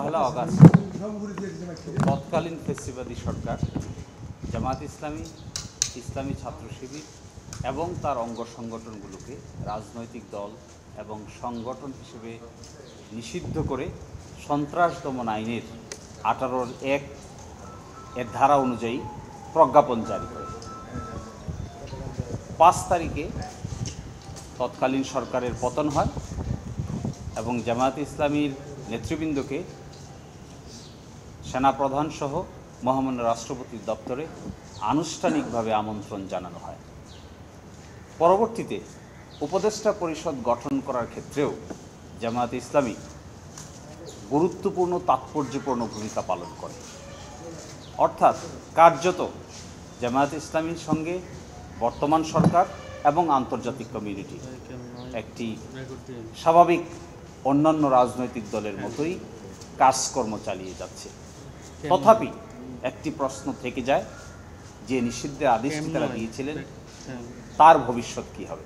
পহেলা August তৎকালীন ফেসিবাদী সরকার জামায়াত ইসলামী, ইসলামী ছাত্র শিবির এবং তার অঙ্গ সংগঠনগুলোকে রাজনৈতিক দল এবং সংগঠন হিসেবে নিষিদ্ধ করে সন্ত্রাস দমন আইনের 18(1) এর ধারা অনুযায়ী প্রজ্ঞাপন জারি করে। 5 তারিখে তৎকালীন সরকারের পতন হয় এবং জামায়াত ইসলামীর নেতৃবৃন্দকে সেনাপ্রধান সহ মহামান্য রাষ্ট্রপতির দপ্তরে আনুষ্ঠানিকভাবে আমন্ত্রণ জানানো হয়। পরবর্তীতে উপদেষ্টা পরিষদ গঠন করার ক্ষেত্রেও জামায়াত ইসলামী গুরুত্বপূর্ণ তাৎপর্যপূর্ণ ভূমিকা পালন করে। অর্থাৎ কার্যত জামায়াত ইসলামীর সঙ্গে বর্তমান সরকার এবং আন্তর্জাতিক কমিউনিটি একটি স্বাভাবিক অন্যান্য রাজনৈতিক দলের মতোই কাজকর্ম চালিয়ে যাচ্ছে। তথাপি একটি প্রশ্ন থেকে যায় যে নিষিদ্ধের আদেশটি তারা দিয়েছিলেন তার ভবিষ্যৎ কী হবে।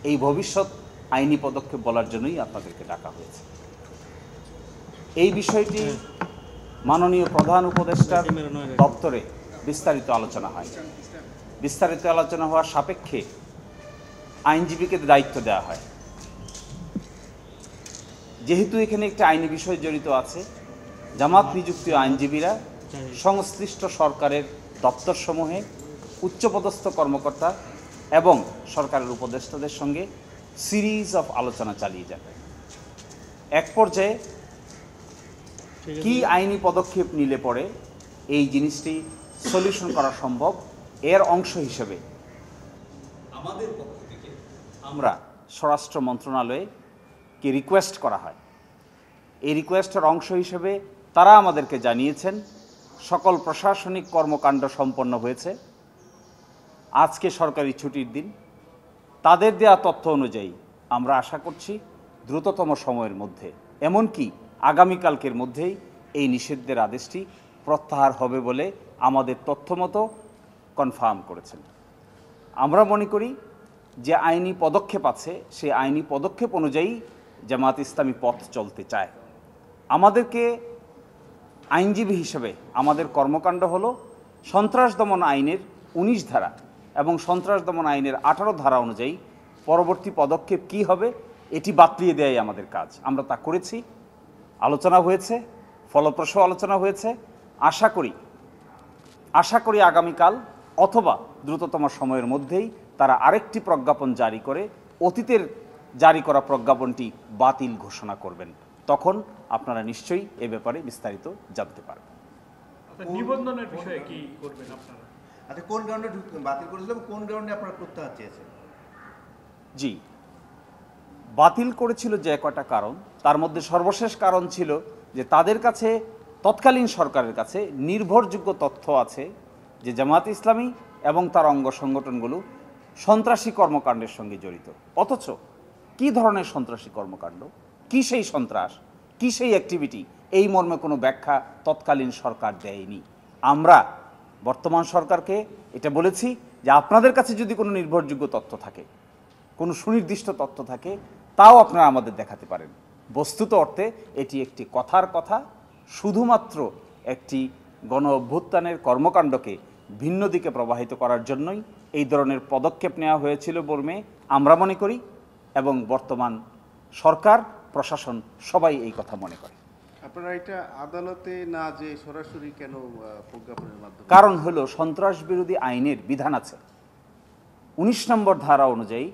এই ভবিষ্যৎ আইনি পদক্ষেপ বলার জন্যই আপনাদেরকে ডাকা হয়েছে। এই বিষয়টি মাননীয় প্রধান উপদেষ্টার দপ্তরে বিস্তারিত আলোচনা হয়। বিস্তারিত আলোচনা হওয়ার সাপেক্ষে আইনজীবীকে দায়িত্ব দেওয়া হয়। যেহেতু এখানে একটি আইনি বিষয় জড়িত আছে, জামাত নিযুক্ত আইনজীবীরা সংশ্লিষ্ট সরকারের দপ্তরসমূহে উচ্চপদস্থ কর্মকর্তা এবং সরকারের উপদেষ্টাদের সঙ্গে সিরিজ অফ আলোচনা চালিয়ে যান। এক পর্যায়ে কি আইনি পদক্ষেপ নিলে পরে এই জিনিসটি সলিউশন করা সম্ভব, এর অংশ হিসেবে আমাদের পক্ষ থেকে আমরা স্বরাষ্ট্র মন্ত্রণালয়কে রিকোয়েস্ট করা হয়। এই রিকোয়েস্টের অংশ হিসেবে তারা আমাদেরকে জানিয়েছেন সকল প্রশাসনিক কর্মকাণ্ড সম্পন্ন হয়েছে। আজকে সরকারি ছুটির দিন। তাদের দেওয়া তথ্য অনুযায়ী আমরা আশা করছি দ্রুততম সময়ের মধ্যে, এমনকি আগামীকালকের মধ্যেই এই নিষিদ্ধের আদেশটি প্রত্যাহার হবে বলে আমাদের তথ্য মতো কনফার্ম করেছেন। আমরা মনে করি যে আইনি পদক্ষেপ আছে, সেই আইনি পদক্ষেপ অনুযায়ী জামায়াত ইসলামী পথ চলতে চায়। আমাদেরকে আইনজীবী হিসেবে আমাদের কর্মকাণ্ড হলো সন্ত্রাস দমন আইনের 19 ধারা এবং সন্ত্রাস দমন আইনের 18 ধারা অনুযায়ী পরবর্তী পদক্ষেপ কি হবে এটি বাতলিয়ে দেয়াই আমাদের কাজ। আমরা তা করেছি, আলোচনা হয়েছে, ফলপ্রসূ আলোচনা হয়েছে। আশা করি আগামীকাল অথবা দ্রুততম সময়ের মধ্যেই তারা আরেকটি প্রজ্ঞাপন জারি করে অতীতের জারি করা প্রজ্ঞাপনটি বাতিল ঘোষণা করবেন। তখন আপনারা নিশ্চয়ই এ ব্যাপারে বিস্তারিত জানতে পারবেন। নিবন্ধনের বিষয়ে কি করবেন আপনারা? আচ্ছা, কোন গ্রাউন্ডে বাতিল করেছিল, কোন গ্রাউন্ডে আপনারা প্রত্যাহার চেয়েছেন? জি, বাতিল করেছিল যে কয়টা কারণ, তার মধ্যে সর্বশেষ কারণ ছিল যে তাদের কাছে, তৎকালীন সরকারের কাছে নির্ভরযোগ্য তথ্য আছে যে জামায়াত ইসলামী এবং তার অঙ্গ সংগঠনগুলো সন্ত্রাসী কর্মকাণ্ডের সঙ্গে জড়িত। অথচ কি ধরনের সন্ত্রাসী কর্মকাণ্ড, কি সেই সন্ত্রাস, কি সেই অ্যাক্টিভিটি, এই মর্মে কোনো ব্যাখ্যা তৎকালীন সরকার দেয়নি। আমরা বর্তমান সরকারকে এটা বলেছি যে আপনাদের কাছে যদি কোনো নির্ভরযোগ্য তথ্য থাকে, কোনো সুনির্দিষ্ট তথ্য থাকে, তাও আপনারা আমাদের দেখাতে পারেন। বস্তুত অর্থে এটি একটি কথার কথা, শুধুমাত্র একটি গণ অভ্যুত্থানের কর্মকাণ্ডকে ভিন্ন দিকে প্রবাহিত করার জন্যই এই ধরনের পদক্ষেপ নেওয়া হয়েছিল বলে আমরা মনে করি এবং বর্তমান সরকার প্রশাসন সবাই এই কথা মনে করে। আপনারা এটা আদালতে না যে সরাসরি কেন প্রজ্ঞাপনের মাধ্যমে? কারণ হলো সন্ত্রাস বিরোধী আইনের বিধান আছে 19 নম্বর ধারা অনুযায়ী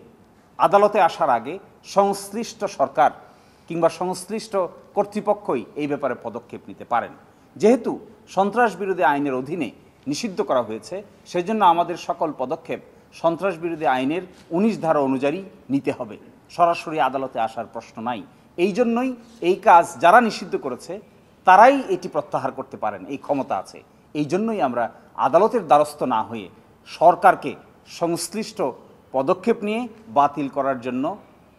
আদালতে আসার আগে সংশ্লিষ্ট সরকার কিংবা সংশ্লিষ্ট কর্তৃপক্ষই এই ব্যাপারে পদক্ষেপ নিতে পারেন। যেহেতু সন্ত্রাস বিরোধী আইনের অধীনে নিষিদ্ধ করা হয়েছে, সেজন্য আমাদের সকল পদক্ষেপ সন্ত্রাস বিরোধী আইনের 19 ধারা অনুযায়ী নিতে হবে। সরাসরি আদালতে আসার প্রশ্ন নাই। এই জন্যই এই কাজ যারা নিষিদ্ধ করেছে তারাই এটি প্রত্যাহার করতে পারেন, এই ক্ষমতা আছে। এই জন্যই আমরা আদালতের দ্বারস্থ না হয়ে সরকারকে সংশ্লিষ্ট পদক্ষেপ নিয়ে বাতিল করার জন্য,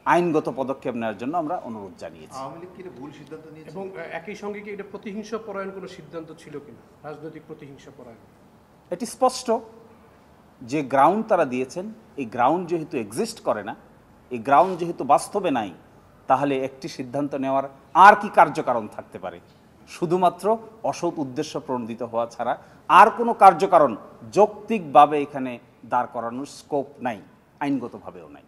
আইনগত পদক্ষেপ নেওয়ার জন্য আমরা অনুরোধ জানিয়েছি। আওয়ামী লীগ কি ভুল সিদ্ধান্ত নিয়েছে? এবং একই সঙ্গে কি এটা প্রতিহিংসা পরায়ণ কোনো সিদ্ধান্ত ছিল কিনা, রাজনৈতিক প্রতিহিংসা পরায়ণ? এটি স্পষ্ট যে গ্রাউন্ড তারা দিয়েছেন, এই গ্রাউন্ড যেহেতু এক্সিস্ট করে না, এই গ্রাউন্ড যেহেতু বাস্তবে নাই, তাহলে একটি সিদ্ধান্ত নেওয়ার আর কি কার্যকারণ থাকতে পারে? শুধুমাত্র অসৎ উদ্দেশ্য প্রণোদিত হওয়া ছাড়া আর কোনো কার্যকারণ যৌক্তিকভাবে এখানে দাঁড় করানোর স্কোপ নাই, আইনগতভাবেও নাই।